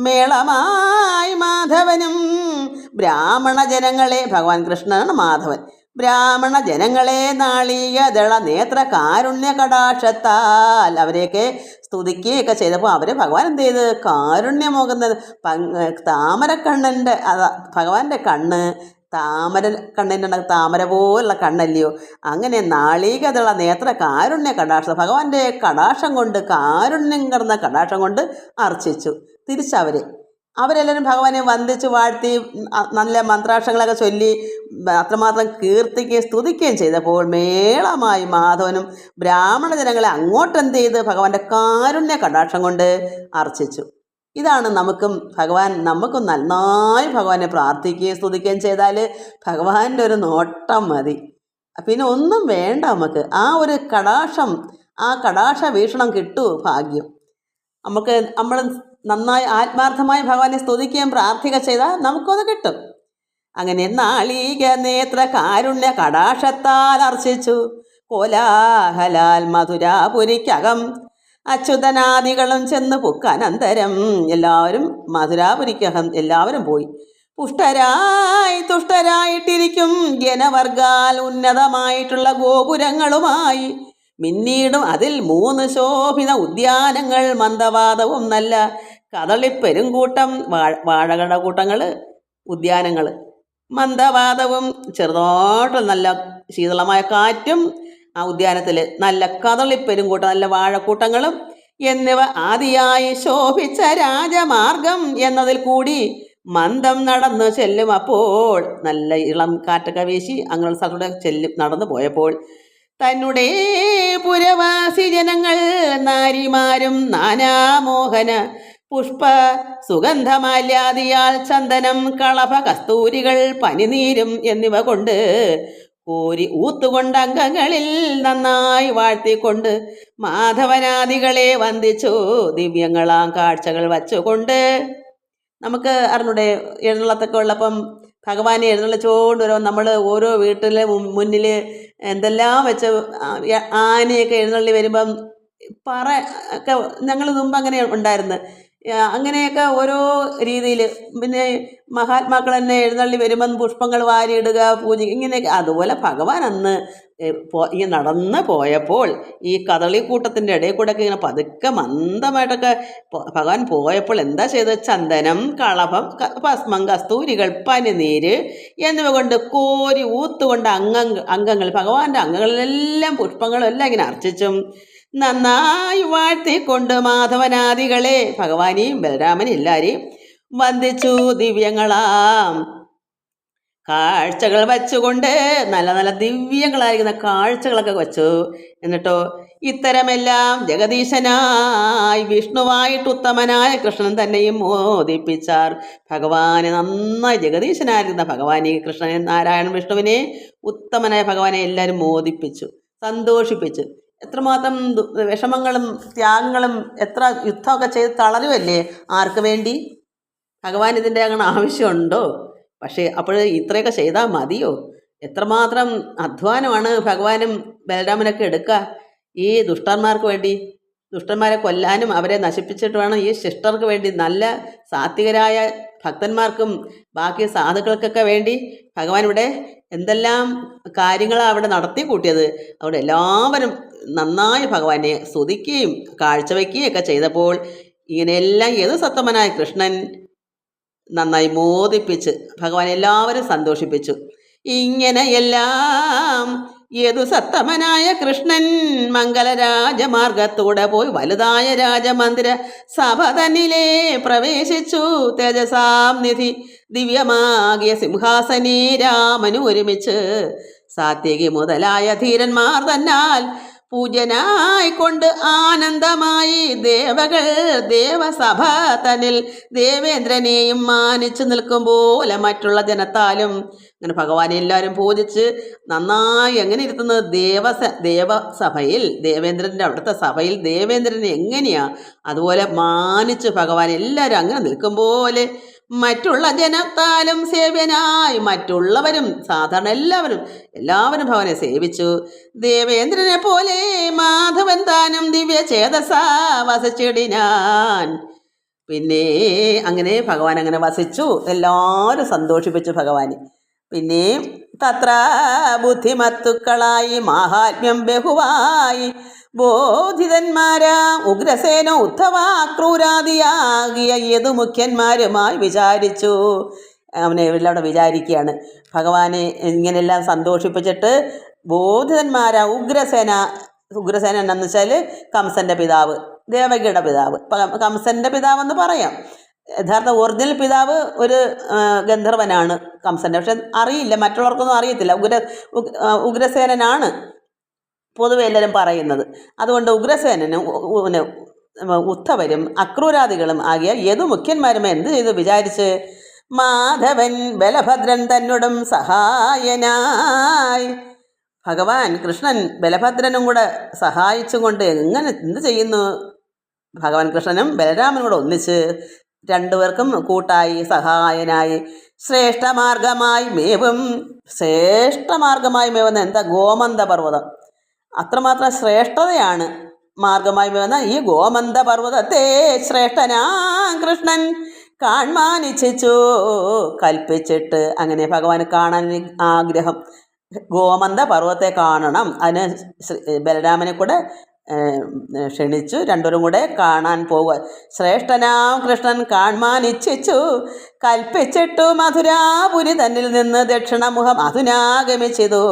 മേളമായി മാധവനും ബ്രാഹ്മണ ജനങ്ങളെ, ഭഗവാൻ കൃഷ്ണനാണ് മാധവൻ, ബ്രാഹ്മണ ജനങ്ങളെ നാളീയദള നേത്ര കാരുണ്യ കടാക്ഷത്താൽ അവരെയൊക്കെ സ്തുതിക്കുകയൊക്കെ ചെയ്തപ്പോൾ അവരെ ഭഗവാൻ എന്ത് ചെയ്ത് കാരുണ്യമോകുന്നത് താമരക്കണ്ണൻ്റെ ഭഗവാന്റെ കണ്ണ് താമര കണ്ണിൻ്റെ താമര പോലുള്ള കണ്ണല്ലയോ, അങ്ങനെ നാളീകതള നേത്ര കാരുണ്യ കടാക്ഷം ഭഗവാന്റെ കടാക്ഷം കൊണ്ട് കാരുണ്യം കിടന്ന കടാക്ഷം കൊണ്ട് അർച്ചിച്ചു. അവരെല്ലാവരും ഭഗവാനെ വന്ദിച്ച് വാഴ്ത്തി നല്ല മന്ത്രാക്ഷങ്ങളൊക്കെ ചൊല്ലി അത്രമാത്രം കീർത്തിക്കുകയും സ്തുതിക്കുകയും ചെയ്തപ്പോൾ മേളമായി മാധവനും ബ്രാഹ്മണ ജനങ്ങളെ അങ്ങോട്ടെന്ത് ചെയ്ത് ഭഗവാന്റെ കാരുണ്യ കടാക്ഷം കൊണ്ട് അർച്ചിച്ചു. ഇതാണ് നമുക്കും നന്നായി ഭഗവാനെ പ്രാർത്ഥിക്കുകയും സ്തുതിക്കുകയും ചെയ്താൽ ഭഗവാന്റെ ഒരു നോട്ടം മതി, പിന്നെ ഒന്നും വേണ്ട. നമുക്ക് ആ ഒരു കടാക്ഷം, ആ കടാക്ഷ വീക്ഷണം കിട്ടൂ ഭാഗ്യം. നമ്മൾ നന്നായി ആത്മാർത്ഥമായി ഭഗവാനെ സ്തുതിക്കുകയും പ്രാർത്ഥിക്കുക ചെയ്താൽ നമുക്കത് കിട്ടും. അങ്ങനെ നാളീക നേത്ര കാരുണ്യ കടാക്ഷത്താൽ അർച്ചിച്ചു കോലാഹലാൽ മധുരാപുരിക്കകം അച്യുതനാദികളും ചെന്ന് പുക്കനന്തരം എല്ലാവരും മധുരാപുരിക്കകം എല്ലാവരും പോയി. തുഷ്ടരായിട്ടിരിക്കും ജനവർഗാൽ ഉന്നതമായിട്ടുള്ള ഗോപുരങ്ങളുമായി പിന്നീടും അതിൽ 3 ശോഭിത ഉദ്യാനങ്ങൾ മന്ദവാദവും നല്ല കദളിപ്പെരുങ്കൂട്ടം വാഴകളുടെ കൂട്ടങ്ങൾ ഉദ്യാനങ്ങൾ മന്ദവാദവും ചെറുതോട്ട് നല്ല ശീതളമായ കാറ്റും ആ ഉദ്യാനത്തിൽ നല്ല കദളിപ്പെരുങ്കൂട്ടം നല്ല വാഴക്കൂട്ടങ്ങളും എന്നിവ ആദിയായി ശോഭിച്ച രാജമാർഗം എന്നതിൽ കൂടി മന്ദം നടന്നു ചെല്ലും. അപ്പോൾ നല്ല ഇളം കാറ്റൊക്കെ വീശി അങ്ങനെ സ്ഥലത്തൂടെ നടന്നു പോയപ്പോൾ തന്നെ പുരവാസി ജനങ്ങൾ നാരിമാരും നാനാമോഹന പുഷ്പ സുഗന്ധമാല്യാദിയാൽ ചന്ദനം കളഭ കസ്തൂരികൾ പനിനീരും എന്നിവ കൊണ്ട് കോരി ഊത്തുകൊണ്ട് അംഗങ്ങളിൽ നന്നായി വാഴ്ത്തിക്കൊണ്ട് മാധവനാദികളെ വന്ദിച്ചു ദിവ്യങ്ങളാം കാഴ്ചകൾ വച്ചുകൊണ്ട്. നമുക്ക് അറിഞ്ഞൂടെ എഴുന്നള്ളത്തൊക്കെ ഉള്ളപ്പം ഭഗവാനെ എഴുന്നള്ളിച്ചുകൊണ്ട് വരുമ്പോൾ നമ്മൾ ഓരോ വീട്ടിലെ മുന്നിൽ എന്തെല്ലാം വെച്ച് ആനയൊക്കെ എഴുന്നള്ളി വരുമ്പം പറ ഒക്കെ ഞങ്ങൾ മുമ്പ് അങ്ങനെ ഉണ്ടായിരുന്നു. അങ്ങനെയൊക്കെ ഓരോ രീതിയിൽ. പിന്നെ മഹാത്മാക്കൾ തന്നെ എഴുന്നള്ളി വരുമ്പം പുഷ്പങ്ങൾ വാരിയിടുക, പൂജ, ഇങ്ങനെയൊക്കെ. അതുപോലെ ഭഗവാൻ അന്ന് ഈ നടന്ന് പോയപ്പോൾ ഈ കദളിക്കൂട്ടത്തിൻ്റെ ഇടയിൽ കൂടെയൊക്കെ ഇങ്ങനെ പതുക്കെ മന്ദമായിട്ടൊക്കെ ഭഗവാൻ പോയപ്പോൾ എന്താ ചെയ്തത്? ചന്ദനം, കളഭം, ഭസ്മം, കസ്തൂരികൾ, പനിനീര് എന്നിവ കൊണ്ട് കോരി ഊത്തുകൊണ്ട് അംഗങ്ങൾ, ഭഗവാന്റെ അംഗങ്ങളിലെല്ലാം പുഷ്പങ്ങളും എല്ലാം ഇങ്ങനെ അർച്ചിച്ചും നന്നായി വാഴ്ത്തിക്കൊണ്ട് മാധവനാദികളെ, ഭഗവാനെയും ബലരാമനെയും എല്ലാവരെയും വന്ദിച്ചു. ദിവ്യങ്ങളാം കാഴ്ചകൾ വച്ചുകൊണ്ട്, നല്ല നല്ല ദിവ്യങ്ങളായിരിക്കുന്ന കാഴ്ചകളൊക്കെ വച്ചു. എന്നിട്ടോ ഇത്തരമെല്ലാം ജഗദീശനായി വിഷ്ണുവായിട്ട് ഉത്തമനായ കൃഷ്ണൻ തന്നെയും മോദിപ്പിച്ചാർ. ഭഗവാനെ നന്നായി ജഗദീശനായിരുന്ന ഭഗവാനെ, കൃഷ്ണനെ, നാരായണ വിഷ്ണുവിനെ, ഉത്തമനായ ഭഗവാനെ എല്ലാവരും മോദിപ്പിച്ചു, സന്തോഷിപ്പിച്ചു. എത്രമാത്രം വിഷമങ്ങളും ത്യാഗങ്ങളും, എത്ര യുദ്ധമൊക്കെ ചെയ്ത് തളരുമല്ലേ. ആർക്ക് വേണ്ടി? ഭഗവാൻ ഇതിൻ്റെ അങ്ങനെ ആവശ്യമുണ്ടോ? പക്ഷേ അപ്പോൾ ഇത്രയൊക്കെ ചെയ്താൽ മതിയോ? എത്രമാത്രം അധ്വാനമാണ് ഭഗവാനും ബലരാമനൊക്കെ എടുക്കുക ഈ ദുഷ്ടന്മാർക്ക് വേണ്ടി. ദുഷ്ടന്മാരെ കൊല്ലാനും അവരെ നശിപ്പിച്ചിട്ട് വേണം ഈ ശിഷ്ടർക്ക് വേണ്ടി, നല്ല സാത്വികരായ ഭക്തന്മാർക്കും ബാക്കി സാധുക്കൾക്കൊക്കെ വേണ്ടി ഭഗവാൻ ഇവിടെ എന്തെല്ലാം കാര്യങ്ങളാണ് അവിടെ നടത്തി കൂട്ടിയത്. അവിടെ എല്ലാവരും നന്നായി ഭഗവാനെ സ്തുതിക്കുകയും കാഴ്ചവെക്കുകയും ഒക്കെ ചെയ്തപ്പോൾ ഇങ്ങനെയെല്ലാം ഏത് സത്തമനായ കൃഷ്ണൻ നന്നായി മോദിപ്പിച്ച് ഭഗവാൻ എല്ലാവരും സന്തോഷിപ്പിച്ചു. ഇങ്ങനെയെല്ലാം ഏതു സത്തമനായ കൃഷ്ണൻ മംഗളരാജമാർഗത്തൂടെ പോയി വലുതായ രാജമന്ദിര സഭ തന്നിലേ പ്രവേശിച്ചു. തേജസാം നിധി ദിവ്യമാകിയ സിംഹാസനേ രാമനു ഒരുമിച്ച് സാത്വികി മുതലായ ധീരന്മാർ തന്നാൽ പൂജനായിക്കൊണ്ട് ആനന്ദമായി ദേവകൾ ദേവസഭ തന്നിൽ ദേവേന്ദ്രനെയും മാനിച്ചു നിൽക്കും പോലെ മറ്റുള്ള ജനത്താലും. അങ്ങനെ ഭഗവാനെ എല്ലാവരും പൂജിച്ച് നന്നായി എങ്ങനെ ഇരുത്തുന്നത്? ദേവസഭയിൽ, ദേവേന്ദ്രൻ്റെ അവിടുത്തെ സഭയിൽ ദേവേന്ദ്രനെ എങ്ങനെയാ അതുപോലെ മാനിച്ച് ഭഗവാൻ എല്ലാവരും അങ്ങനെ നിൽക്കും പോലെ മറ്റുള്ള ജനത്താലും സേവ്യനായി മറ്റുള്ളവരും സാധാരണ എല്ലാവരും ഭഗവാനെ സേവിച്ചു. ദേവേന്ദ്രനെ പോലെ മാധവൻ താനും ദിവ്യ ചേതസാ വസിച്ചിടിനാൻ. പിന്നെ അങ്ങനെ ഭഗവാൻ അങ്ങനെ വസിച്ചു, എല്ലാവരും സന്തോഷിപ്പിച്ചു ഭഗവാനെ. പിന്നെ തത്ര ബുദ്ധിമത്തുക്കളായി മാഹാത്മ്യം ബഹുവായി ബോധിതന്മാരാം ഉഗ്രസേന ഉദ്ധവ ക്രൂരാദിയാകിയ ഏതു മുഖ്യന്മാരുമായി വിചാരിച്ചു. അവനെ എല്ലാം അവിടെ വിചാരിക്കുകയാണ്. ഭഗവാനെ ഇങ്ങനെയെല്ലാം സന്തോഷിപ്പിച്ചിട്ട് ബോധിതന്മാരാ ഉഗ്രസേന എന്നു വെച്ചാൽ കംസൻ്റെ പിതാവ്, ദേവകിയുടെ പിതാവ്, കംസൻ്റെ പിതാവെന്ന് പറയാം. യഥാർത്ഥ ഒറിജിനൽ പിതാവ് ഒരു ഗന്ധർവനാണ് കംസൻ്റെ, പക്ഷെ അറിയില്ല, മറ്റുള്ളവർക്കൊന്നും അറിയത്തില്ല. ഉഗ്രസേനനാണ് പൊതുവെ എല്ലാവരും പറയുന്നത്. അതുകൊണ്ട് ഉഗ്രസേനനും ഉദ്ധവരും അക്രൂരാദികളും ആകിയ ഏതു മുഖ്യന്മാരും എന്ത് ചെയ്തു വിചാരിച്ച് മാധവൻ ബലഭദ്രൻ തന്നോടും സഹായനായി. ഭഗവാൻ കൃഷ്ണൻ ബലഭദ്രനും കൂടെ സഹായിച്ചും കൊണ്ട് എന്ത് ചെയ്യുന്നു? ഭഗവാൻ കൃഷ്ണനും ബലരാമനും കൂടെ ഒന്നിച്ച് രണ്ടുപേർക്കും കൂട്ടായി സഹായനായി ശ്രേഷ്ഠമാർഗമായി മേവുന്ന എന്താ? ഗോമന്ത പർവ്വതം. അത്രമാത്രം ശ്രേഷ്ഠതയാണ് മാർഗമായി മേവുന്ന ഈ ഗോമന്ത പർവ്വതത്തെ ശ്രേഷ്ഠനാ കൃഷ്ണൻ കാൺമാനിച്ചു കൽപ്പിച്ചിട്ട്. അങ്ങനെ ഭഗവാന് കാണാൻ ആഗ്രഹം, ഗോമന്ത പർവ്വതത്തെ കാണണം. അതിന് ബലരാമനെ കൂടെ ക്ഷണിച്ചു, രണ്ടുപേരും കൂടെ കാണാൻ പോവുക. ശ്രേഷ്ഠനാം കൃഷ്ണൻ കാണാൻ ഇച്ഛിച്ചു കൽപ്പിച്ചിട്ടു മധുരാപുരി തന്നിൽ നിന്ന് ദക്ഷിണമുഖം അധുനാഗമിച്ചതു.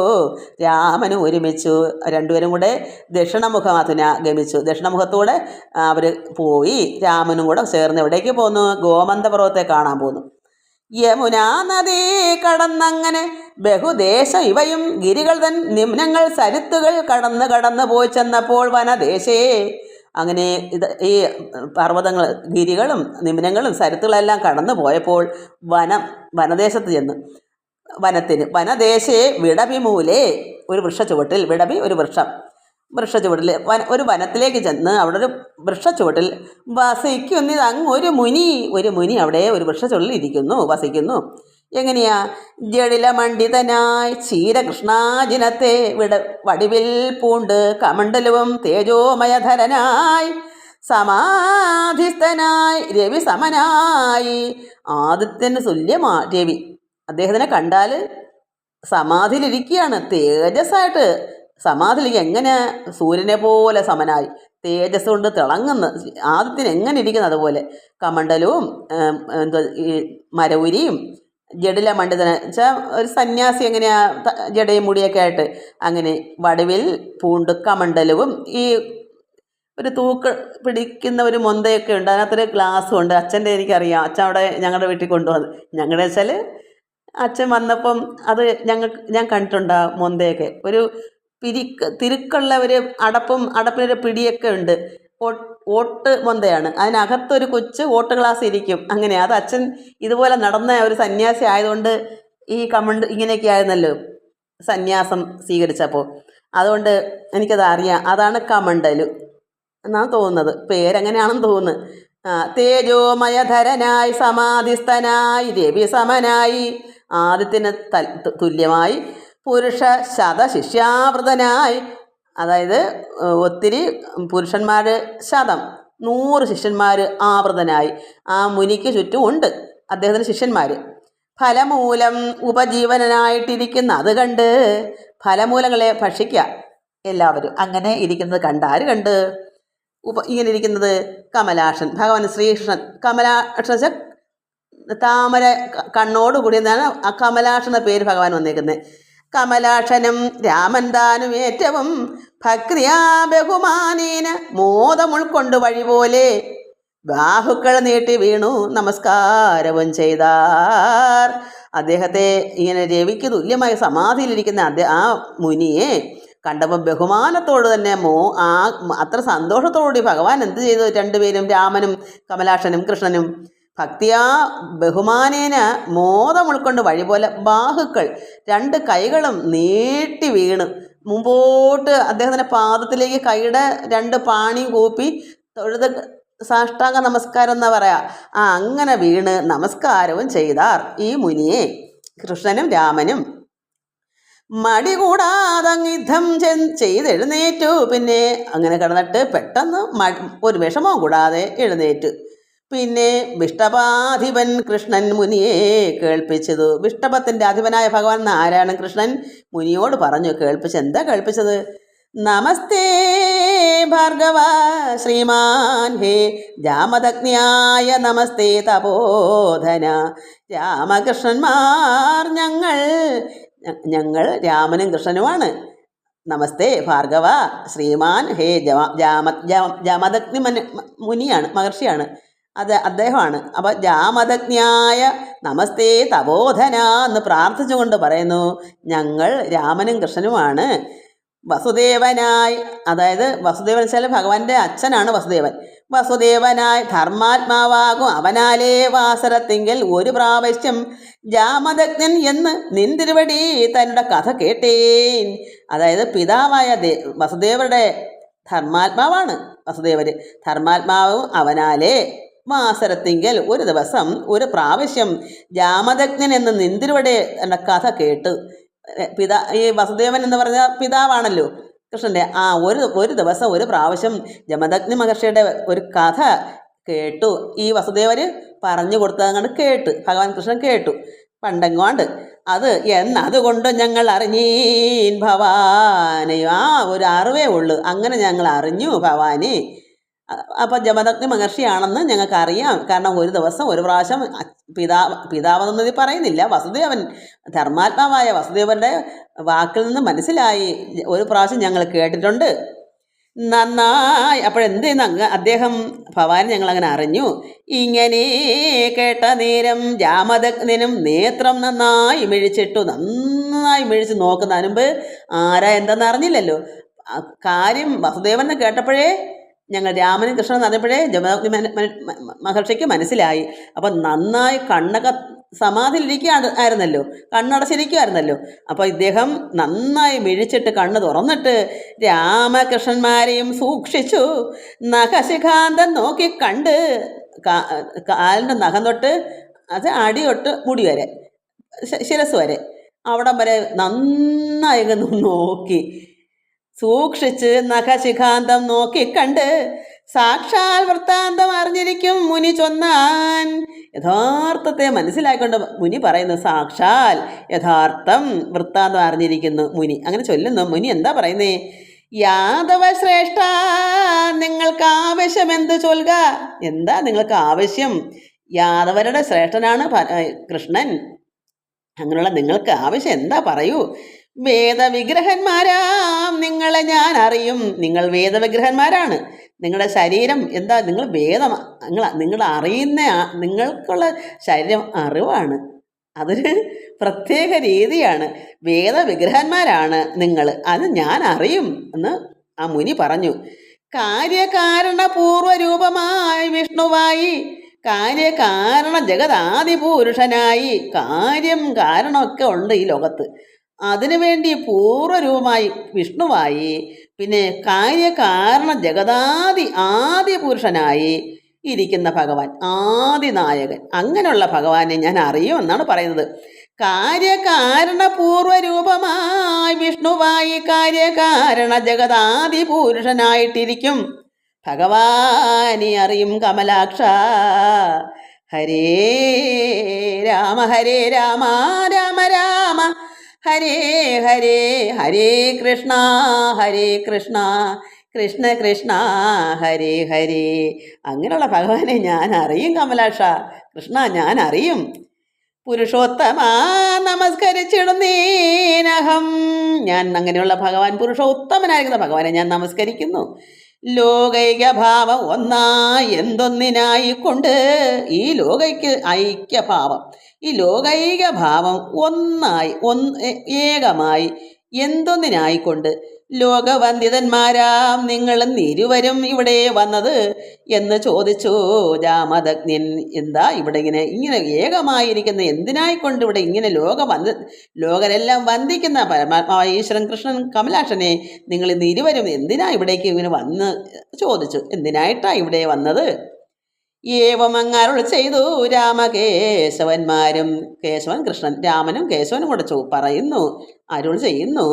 രാമനും ഒരുമിച്ചു, രണ്ടുപേരും കൂടെ ദക്ഷിണമുഖം അധുനാഗമിച്ചു. ദക്ഷിണമുഖത്തൂടെ അവർ പോയി, രാമനും കൂടെ ചേർന്ന് എവിടേക്ക് പോന്നു? ഗോമന്ത പർവ്വതത്തെ കാണാൻ പോന്നു. യമുനാ നദി കടന്നങ്ങനെ ബഹുദേശം ഇവയും ഗിരികൾ തൻ നിമ്നങ്ങൾ സരിത്തുകൾ കടന്ന് പോയി ചെന്നപ്പോൾ വനദേശേ. അങ്ങനെ ഈ പർവ്വതങ്ങൾ, ഗിരികളും നിമ്നങ്ങളും സരിത്തുകളെല്ലാം കടന്നു പോയപ്പോൾ വനദേശത്ത് ചെന്ന് വനദേശേ വിടവിമൂലേ, ഒരു വൃക്ഷച്ചുവട്ടിൽ, വിടവി ഒരു വൃക്ഷച്ചുവട്ടിൽ, ഒരു വനത്തിലേക്ക് ചെന്ന് അവിടെ ഒരു വൃക്ഷച്ചുവട്ടിൽ വസിക്കുന്നത് ഒരു മുനി അവിടെ ഒരു വൃക്ഷച്ചുവട്ടിൽ വസിക്കുന്നു. എങ്ങനെയാ? ജടിലമണ്ഡിതനായി ക്ഷീരകൃഷ്ണാജിനത്തെ വടിവിൽ പൂണ്ട് കമണ്ഡലവും തേജോമയധരനായി സമാധിസ്ഥനായി രവി സമനായി. ആദിത്യന് തുല്യമാ രവി. അദ്ദേഹത്തിനെ കണ്ടാൽ സമാധിയിലിരിക്കുകയാണ്, തേജസ്സായിട്ട് സമാധിയിലിരിക്കുക. എങ്ങനെ സൂര്യനെ പോലെ സമനായി തേജസ് കൊണ്ട് തിളങ്ങുന്ന ആദിത്യൻ എങ്ങനെ ഇരിക്കുന്നു അതുപോലെ. കമണ്ഡലവും എന്താ ഈ മരവുരിയും ജഡില മണ്ഡിതന വെച്ചാൽ ഒരു സന്യാസി എങ്ങനെയാ ജടയും മുടിയൊക്കെ ആയിട്ട് അങ്ങനെ വടുവിൽ പൂണ്ട് കമണ്ഡലവും ഈ ഒരു തൂക്ക് പിടിക്കുന്ന ഒരു മൊന്തയൊക്കെ ഉണ്ട്. അതിനകത്തൊരു ഗ്ലാസ്സും ഉണ്ട്. അച്ഛൻ്റെ എനിക്കറിയാം, അച്ഛൻ അവിടെ ഞങ്ങളുടെ വീട്ടിൽ കൊണ്ടുവന്ന്. ഞങ്ങളുടെ വെച്ചാൽ അച്ഛൻ വന്നപ്പം അത് ഞാൻ കണ്ടിട്ടുണ്ട്. ആ മൊന്തയൊക്കെ ഒരു തിരുക്കുള്ള ഒരു അടപ്പിനൊരു പിടിയൊക്കെ ഉണ്ട്. ഓട്ട് മൊന്തയാണ്. അതിനകത്തൊരു കൊച്ച് ഓട്ട് ഗ്ലാസ് ഇരിക്കും. അങ്ങനെ അത് അച്ഛൻ ഇതുപോലെ നടന്ന ഒരു സന്യാസി ആയതുകൊണ്ട് ഈ ഇങ്ങനെയൊക്കെ ആയിരുന്നല്ലോ സന്യാസം സ്വീകരിച്ചപ്പോൾ. അതുകൊണ്ട് എനിക്കത് അറിയാം. അതാണ് കമണ്ഡലു എന്നാണ് തോന്നുന്നത്, പേരെങ്ങനെയാണെന്ന് തോന്നുന്നു. തേജോമയധരനായി സമാധിസ്ഥനായി രവി സമനായി. ആദിത്യന് തുല്യമായി പുരുഷ ശതശിഷ്യാവൃതനായി. അതായത് ഒത്തിരി പുരുഷന്മാർ 100 ശിഷ്യന്മാർ ആവൃതനായി. ആ മുനിക്ക് ചുറ്റും ഉണ്ട് അദ്ദേഹത്തിന് ശിഷ്യന്മാർ. ഫലമൂലം ഉപജീവനായിട്ടിരിക്കുന്ന അത് കണ്ട് ഫലമൂലങ്ങളെ ഭക്ഷിക്കുക എല്ലാവരും. അങ്ങനെ ഇരിക്കുന്നത് കണ്ട് ആര് കണ്ട്? ഇങ്ങനെ ഇരിക്കുന്നത് കമലാക്ഷൻ ഭഗവാൻ ശ്രീകൃഷ്ണൻ. കമലാക്ഷൻ താമര കണ്ണോടുകൂടി എന്നാണ് ആ കമലാക്ഷൻ എന്ന പേര് ഭഗവാൻ വന്നേക്കുന്നത്. കമലാക്ഷനും രാമൻ താനും ഏറ്റവും ഭക്തിയാ ബഹുമാനേന മോദം ഉൾക്കൊണ്ട് വഴി പോലെ ബാഹുക്കൾ നീട്ടി വീണു നമസ്കാരവും ചെയ്താർ. അദ്ദേഹത്തെ ഇങ്ങനെ രവിക്ക് തുല്യമായി സമാധിയിലിരിക്കുന്ന ആ മുനിയെ കണ്ടപ്പോൾ ബഹുമാനത്തോട് തന്നെ അത്ര സന്തോഷത്തോടുകൂടി ഭഗവാൻ എന്ത് ചെയ്തു? രണ്ടുപേരും, രാമനും കമലാക്ഷനും കൃഷ്ണനും ഭക്തിയാ ബഹുമാനേന മോദം ഉൾക്കൊണ്ട് വഴി പോലെ ബാഹുക്കൾ 2 കൈകളും നീട്ടി വീണ് മുമ്പോട്ട് അദ്ദേഹത്തിൻ്റെ പാദത്തിലേക്ക് കൈയുടെ 2 പാണിയും കൂപ്പി തൊഴുത് സാഷ്ടാംഗ നമസ്കാരം എന്നാ പറയാ. അങ്ങനെ വീണ് നമസ്കാരവും ചെയ്താർ ഈ മുനിയെ കൃഷ്ണനും രാമനും. മടി കൂടാതെ യുദ്ധം ചെയ്തെഴുന്നേറ്റു. പിന്നെ അങ്ങനെ കിടന്നിട്ട് പെട്ടെന്ന് ഒരു വിഷമവും കൂടാതെ എഴുന്നേറ്റു. പിന്നെ വിഷ്ടപാധിപൻ കൃഷ്ണൻ മുനിയെ കേൾപ്പിച്ചതു. വിഷ്ടപത്തിൻ്റെ അധിപനായ ഭഗവാൻ നാരായണൻ കൃഷ്ണൻ മുനിയോട് പറഞ്ഞു, എന്താ കേൾപ്പിച്ചത്? നമസ്തേ ഭാർഗവ ശ്രീമാൻ ഹേ ജാമദഗ്നിയായ നമസ്തേ തപോധന. രാമകൃഷ്ണന്മാർ ഞങ്ങൾ രാമനും കൃഷ്ണനുമാണ്. നമസ്തേ ഭാർഗവ ശ്രീമാൻ ഹേ ജാമദഗ്നി മുനിയാണ്, മഹർഷിയാണ്, അദ്ദേഹമാണ്. അപ്പോൾ ജാമദഗ്നിയായ നമസ്തേ തപോധന എന്ന് പ്രാർത്ഥിച്ചുകൊണ്ട് പറയുന്നു, ഞങ്ങൾ രാമനും കൃഷ്ണനുമാണ്. വസുദേവനായി, അതായത് വസുദേവൻ വെച്ചാൽ ഭഗവാന്റെ അച്ഛനാണ് വസുദേവൻ. വസുദേവനായി ധർമാത്മാവാകും അവനാലേ വാസരത്തിങ്കിൽ ഒരു പ്രാവശ്യം ജാമദഗ്നൻ എന്ന് നിന്തിരുവടി തന്നുടെ കഥ കേട്ടേൻ. അതായത് പിതാവായ വസുദേവരുടെ ധർമാത്മാവാണ് വസുദേവർ. ധർമാത്മാവും അവനാലേ വാസരത്തിങ്കിൽ ഒരു ദിവസം ഒരു പ്രാവശ്യം ജാമദഗ്നൻ എന്ന് നിന്തിരുവടി തന്റെ കഥ കേട്ടു. ഈ വസുദേവൻ എന്ന് പറഞ്ഞ പിതാവാണല്ലോ കൃഷ്ണൻ്റെ. ഒരു ദിവസം ഒരു പ്രാവശ്യം ജമദഗ്നി മഹർഷിയുടെ ഒരു കഥ കേട്ടു. ഈ വസുദേവർ പറഞ്ഞു കൊടുത്തതങ്ങോട്ട് കേട്ടു, ഭഗവാൻ കൃഷ്ണൻ കേട്ടു പണ്ടെങ്ങോണ്ട്. അതുകൊണ്ട് ഞങ്ങൾ അറിഞ്ഞീൻ ഭവാനെ. ഒരു അറിവേ ഉള്ളൂ, അങ്ങനെ ഞങ്ങൾ അറിഞ്ഞു ഭവാനെ. അപ്പം ജമദഗ്നി മഹർഷിയാണെന്ന് ഞങ്ങൾക്കറിയാം. കാരണം ഒരു ദിവസം ഒരു പ്രാവശ്യം പിതാവെന്നത് പറയുന്നില്ല, വസുദേവൻ ധർമാത്മാവായ വസുദേവൻ്റെ വാക്കിൽ നിന്ന് മനസ്സിലായി. ഒരു പ്രാവശ്യം ഞങ്ങൾ കേട്ടിട്ടുണ്ട്. നന്നായി. അപ്പോഴെന്ത് ചെയ്യുന്ന അദ്ദേഹം ഭവാൻ ഞങ്ങളങ്ങനെ അറിഞ്ഞു. ഇങ്ങനെ കേട്ട നേരം ജാമദഗ്നനും നേത്രം നന്നായി മിഴിച്ച് നോക്കുന്ന മുൻപ് ആരാ എന്തെന്ന് അറിഞ്ഞില്ലല്ലോ. കാര്യം വസുദേവൻ കേട്ടപ്പോഴേ ഞങ്ങൾ രാമനും കൃഷ്ണൻ അറിഞ്ഞപ്പോഴേ ജമദഗ്നി മഹർഷിക്ക് മനസ്സിലായി. അപ്പം നന്നായി കണ്ണൊക്കെ സമാധിയിലിരിക്കുകയായിരുന്നല്ലോ, കണ്ണടച്ചിരിക്കുമായിരുന്നല്ലോ. അപ്പോൾ ഇദ്ദേഹം നന്നായി മിഴിച്ചിട്ട് കണ്ണ് തുറന്നിട്ട് രാമകൃഷ്ണന്മാരെയും സൂക്ഷിച്ചു. നഖശിഖാന്തം നോക്കി കണ്ട് കാലിൻ്റെ നഖം തൊട്ട് അത് അടി തൊട്ട് മുടി വരെ ശിരസ് വരെ അവിടം വരെ നന്നായി നോക്കി സൂക്ഷിച്ച് നഖശിഖാന്തം നോക്കി കണ്ട് സാക്ഷാൽ വൃത്താന്തം അറിഞ്ഞിരിക്കും മുനി ചൊന്നാൻ. യഥാർത്ഥത്തെ മനസ്സിലാക്കൊണ്ട് മുനി പറയുന്നു, സാക്ഷാൽ യഥാർത്ഥം വൃത്താന്തം അറിഞ്ഞിരിക്കുന്നു മുനി. അങ്ങനെ ചൊല്ലുന്നു. മുനി എന്താ പറയുന്നേ? യാദവ ശ്രേഷ്ഠ, നിങ്ങൾക്ക് ആവശ്യം എന്ത് ചൊൽക? എന്താ നിങ്ങൾക്ക് ആവശ്യം? യാദവരുടെ ശ്രേഷ്ഠനാണ് കൃഷ്ണൻ. അങ്ങനെയുള്ള നിങ്ങൾക്ക് ആവശ്യം എന്താ പറയൂ. വേദവിഗ്രഹന്മാരാം നിങ്ങളെ ഞാൻ അറിയും. നിങ്ങൾ വേദവിഗ്രഹന്മാരാണ്. നിങ്ങളുടെ ശരീരം എന്താ? നിങ്ങൾ വേദം, നിങ്ങൾ അറിയുന്ന, നിങ്ങൾക്കുള്ള ശരീരം അറിവാണ്. അതൊരു പ്രത്യേക രീതിയാണ്. വേദവിഗ്രഹന്മാരാണ് നിങ്ങൾ, അത് ഞാൻ അറിയും എന്ന് ആ മുനി പറഞ്ഞു. കാര്യകാരണപൂർവരൂപമായി വിഷ്ണുവായി, കാര്യകാരണ ജഗദാദിപുരുഷനായി, കാര്യം കാരണമൊക്കെ ഉണ്ട് ഈ ലോകത്ത്. അതിനുവേണ്ടി പൂർവ്വരൂപമായി വിഷ്ണുവായി, പിന്നെ കാര്യകാരണ ആദി പുരുഷനായി ഇരിക്കുന്ന ഭഗവാൻ, ആദിനായകൻ, അങ്ങനെയുള്ള ഭഗവാനെ ഞാൻ അറിയും എന്നാണ് പറയുന്നത്. കാര്യകാരണപൂർവരൂപമായി വിഷ്ണുവായി കാര്യകാരണ ജഗദാദി പുരുഷനായിട്ടിരിക്കും ഭഗവാനെ അറിയും കമലാക്ഷ. ഹരേ രാമ രാമ രാമ ഹരേ ഹരേ, ഹരേ കൃഷ്ണ കൃഷ്ണ കൃഷ്ണ ഹരേ ഹരേ. അങ്ങനെയുള്ള ഭഗവാനെ ഞാൻ അറിയും കമലാക്ഷ. കൃഷ്ണ ഞാൻ അറിയും. പുരുഷോത്തമ നമസ്കരിച്ചിടുന്നേനഹം, ഞാൻ അങ്ങനെയുള്ള ഭഗവാൻ, പുരുഷോത്തമനായിരിക്കുന്ന ഭഗവാനെ ഞാൻ നമസ്കരിക്കുന്നു. ലോകൈക ഭാവം ഒന്നായി എന്തൊന്നിനായിക്കൊണ്ട്, ഈ ലോകയ്ക്ക് ഐക്യഭാവം, ഈ ലോകൈക ഭാവം ഒന്നായി ഏകമായി എന്തൊന്നിനായിക്കൊണ്ട്, ലോകവന്ദിതന്മാരാം നിങ്ങളും ഇരുവരും ഇവിടെ വന്നത് എന്ന് ചോദിച്ചു ജാമദഗ്നിൻ. എന്താ ഇവിടെ ഇങ്ങനെ ഏകമായിരിക്കുന്ന എന്തിനായിക്കൊണ്ട് ഇവിടെ ഇങ്ങനെ ലോകരെല്ലാം വന്ദിക്കുന്ന പരമാത്മാവായ ഈശ്വരൻ കൃഷ്ണൻ കമലാക്ഷനെ നിങ്ങൾ ഇന്ന് ഇരുവരും എന്തിനാ ഇവിടേക്ക് ഇങ്ങനെ വന്ന് ചോദിച്ചു. എന്തിനായിട്ടാ ഇവിടെ വന്നത്? ഏവം അങ്ങരുൾ ചെയ്തു രാമകേശവന്മാരും, കേശവൻ കൃഷ്ണൻ, രാമനും കേശവനും കൂടെ പറയുന്നു, അരുൾ ചെയ്യുന്നു.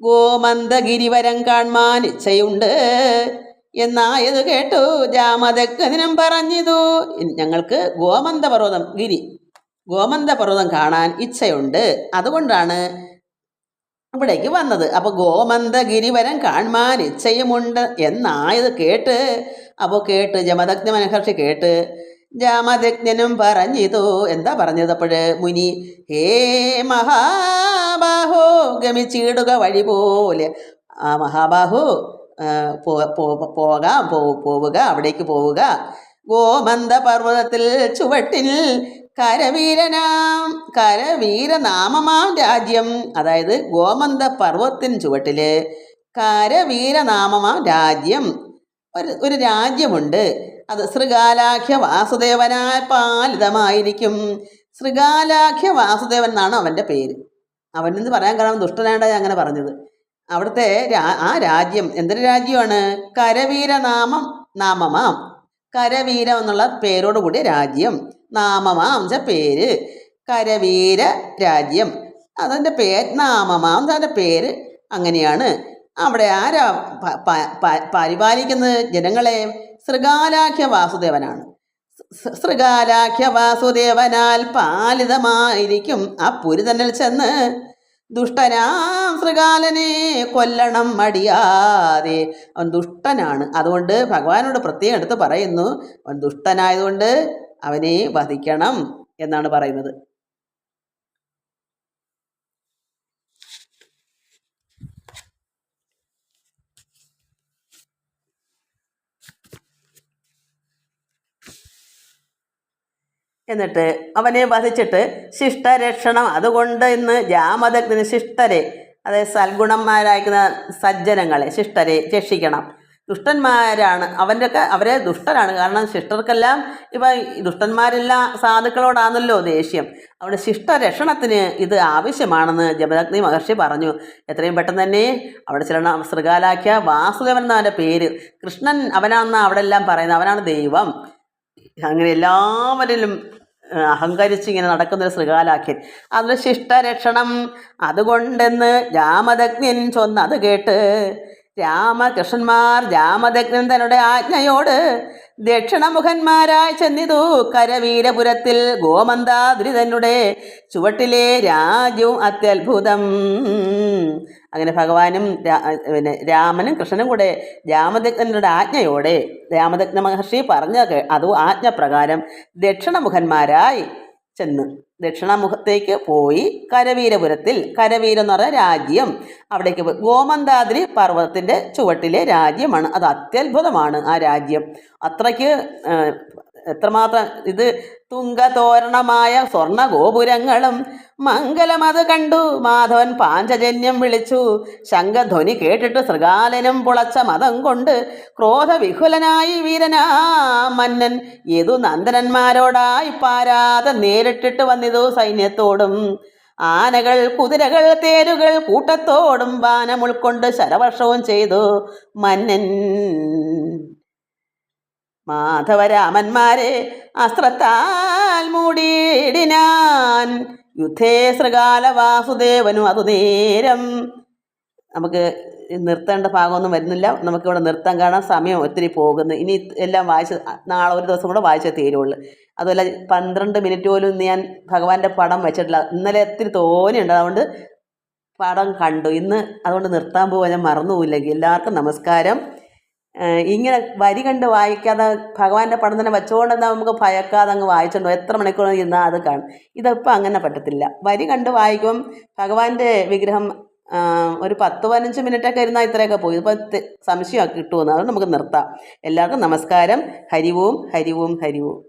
ഗോമന്ദഗിരിവരം കാൺമാൻ ഇച്ഛയുണ്ട് എന്നായത് കേട്ടു ജാമദഗ്നിനും പറഞ്ഞിതു. ഞങ്ങൾക്ക് ഗോമന്ദപർവ്വതം കാണാൻ ഇച്ഛയുണ്ട്, അതുകൊണ്ടാണ് ഇവിടേക്ക് വന്നത്. അപ്പോൾ ഗോമന്ദഗിരിവരം കാൺമാൻ ഇച്ഛയുമുണ്ട് എന്നായത് കേട്ട്, അപ്പോൾ കേട്ട് ജമദഗ്നി മനഹർഷി കേട്ട് ജാമദഗ്നും പറഞ്ഞിതു. എന്താ പറഞ്ഞത്? അപ്പോഴ് മുനി, ഹേ മഹാബാഹു, ഗമിച്ചിടുക വഴി പോലെ. ആ മഹാബാഹു പോവുക, അവിടേക്ക് പോവുക. ഗോമന്ദ പർവ്വതത്തിൽ ചുവട്ടിൽ കരവീരനാമമാം രാജ്യം, അതായത് ഗോമന്ദ പർവ്വതത്തിന് ചുവട്ടില് കരവീരനാമമാം രാജ്യം, ഒരു രാജ്യമുണ്ട്. അത് ശൃഗാലാഖ്യ വാസുദേവനാൽ പാലിതമായിരിക്കും. ശൃഗാലാഖ്യ വാസുദേവൻ എന്നാണ് അവൻ്റെ പേര്. അവനെന്ന് പറയാൻ കാരണം ദുഷ്ടനായിട്ടാണ് അങ്ങനെ പറഞ്ഞത്. അവിടുത്തെ ആ രാജ്യം എന്തൊരു രാജ്യമാണ്? നാമമാം, കരവീരം എന്നുള്ള പേരോടുകൂടിയ രാജ്യം. നാമമാം പേര്, കരവീര രാജ്യം, അതിൻ്റെ പേര് നാമമാം, അതിൻ്റെ പേര് അങ്ങനെയാണ്. അവിടെ ആരാ പരിപാലിക്കുന്നത് ജനങ്ങളെ? ശൃഗാലാഖ്യ വാസുദേവനാണ്. ശൃഗാലാഖ്യ വാസുദേവനാൽ പാലിതമായിരിക്കും ആ പുരി തന്നിൽ ചെന്ന് ദുഷ്ടനാം ശൃഗാലനെ കൊല്ലണം മടിയാതെ. അവൻ ദുഷ്ടനാണ്, അതുകൊണ്ട് ഭഗവാനോട് പ്രത്യേകം എടുത്ത് പറയുന്നു, അവൻ ദുഷ്ടനായതുകൊണ്ട് അവനെ വധിക്കണം എന്നാണ് പറയുന്നത്. എന്നിട്ട് അവനെ വധിച്ചിട്ട് ശിഷ്ടരക്ഷണം, അതുകൊണ്ട് ഇന്ന് ജാമദഗ്നി ശിഷ്ടരെ, അതായത് സൽഗുണന്മാരായിരിക്കുന്ന സജ്ജനങ്ങളെ, ശിഷ്ടരെ രക്ഷിക്കണം. ദുഷ്ടന്മാരാണ് അവരെ ദുഷ്ടരാണ്. കാരണം ശിഷ്ടർക്കെല്ലാം ദുഷ്ടന്മാരെല്ലാം സാധുക്കളോടാണല്ലോ ദേഷ്യം. അവിടെ ശിഷ്ടരക്ഷണത്തിന് ഇത് ആവശ്യമാണെന്ന് ജമദഗ്നി മഹർഷി പറഞ്ഞു. എത്രയും പെട്ടെന്ന് തന്നെ അവിടെ ചെല്ലണം. ശൃഗാലാഖ്യ വാസുദേവൻ എന്നവൻ്റെ പേര്. കൃഷ്ണൻ അവനാണെന്നാണ് അവിടെ എല്ലാം പറയുന്നത്, അവനാണ് ദൈവം. അങ്ങനെ എല്ലാവരിലും അഹങ്കരിച്ച് ഇങ്ങനെ നടക്കുന്നൊരു ശൃഗാലാഖ്യൻ. അത് ശിഷ്ടരക്ഷണം അതുകൊണ്ടെന്ന് ജാമദഗ്നിൻ ചൊന്നത് കേട്ട് രാമകൃഷ്ണന്മാർ രാമദഗ്നൻ തന്നുടെ ആജ്ഞയോട് ദക്ഷിണമുഖന്മാരായി ചെന്നിതു കരവീരപുരത്തിൽ ഗോമന്താദ്രി തന്നെ ചുവട്ടിലെ രാജ്യവും അത്യത്ഭുതം. അങ്ങനെ ഭഗവാനും പിന്നെ രാമനും കൃഷ്ണനും കൂടെ രാമദഗ്നരുടെ ആജ്ഞയോടെ രാമദഗ്ന മഹർഷി പറഞ്ഞ അത് ആജ്ഞപ്രകാരം ദക്ഷിണമുഖന്മാരായി ചെന്ന് ദക്ഷിണമുഖത്തേക്ക് പോയി കരവീരപുരത്തിൽ, കരവീരം എന്ന് പറഞ്ഞ രാജ്യം, അവിടേക്ക് പോയി. ഗോമന്താദ്രി പർവ്വതത്തിൻ്റെ ചുവട്ടിലെ രാജ്യമാണ്. അത് അത്യത്ഭുതമാണ് ആ രാജ്യം. അത്രയ്ക്ക് എത്രമാത്രം ഇത് തുങ്കതോരണമായ സ്വർണ്ണ ഗോപുരങ്ങളും മംഗലമത് കണ്ടു മാധവൻ പാഞ്ചജന്യം വിളിച്ചു. ശംഖധ്വനി കേട്ടിട്ട് ശൃഗാലനും പുളച്ച മതം കൊണ്ട് ക്രോധവിഹുലനായി വീരനാ മന്നൻ യദു നന്ദനന്മാരോടായി പാരാതെ നേരിട്ടിട്ട് വന്നിതു സൈന്യത്തോടും. ആനകൾ, കുതിരകൾ, തേരുകൾ കൂട്ടത്തോടും ബാനം ഉൾക്കൊണ്ട് ശരവർഷവും ചെയ്തു മന്നൻ. മാധവരാമന്മാരെ അസ്ത്രത്താൽ മൂടിയിടിനാൻ. യുദ്ധേ ശൃഗാല വാസുദേവനും അതു നേരം. നമുക്ക് നിർത്തേണ്ട ഭാഗമൊന്നും വരുന്നില്ല. നമുക്കിവിടെ നിർത്താൻ കാണാൻ സമയം ഒത്തിരി പോകുന്നു. ഇനി എല്ലാം വായിച്ച് നാളെ ഒരു ദിവസം കൂടെ വായിച്ചേ തീരുള്ളൂ. അതുപോലെ 12 മിനിറ്റ് പോലും ഞാൻ ഭഗവാന്റെ പടം വെച്ചിട്ടില്ല. ഇന്നലെ ഒത്തിരി തോനെയുണ്ട്, അതുകൊണ്ട് പടം കണ്ടു. ഇന്ന് അതുകൊണ്ട് നിർത്താൻ പോകാൻ ഞാൻ മറന്നുപോയില്ലെങ്കിൽ. എല്ലാവർക്കും നമസ്കാരം. ഇങ്ങനെ വരി കണ്ട് വായിക്കാതെ ഭഗവാന്റെ പടം തന്നെ വെച്ചുകൊണ്ടെന്നാൽ നമുക്ക് ഭയക്കാതെ അങ്ങ് വായിച്ചിട്ടുണ്ടോ, എത്ര മണിക്കൂർ ഇരുന്നാൽ അത് കാണും. ഇതിപ്പോൾ അങ്ങനെ പറ്റത്തില്ല. വരി കണ്ട് വായിക്കും. ഭഗവാന്റെ വിഗ്രഹം ഒരു 10-15 മിനിറ്റൊക്കെ ഇരുന്നാൽ ഇത്രയൊക്കെ പോയി. ഇപ്പോൾ സംശയമൊക്കെ കിട്ടുമെന്ന്. അതുകൊണ്ട് നമുക്ക് നിർത്താം. എല്ലാവർക്കും നമസ്കാരം. ഹരി ഓം, ഹരി ഓം, ഹരി ഓം.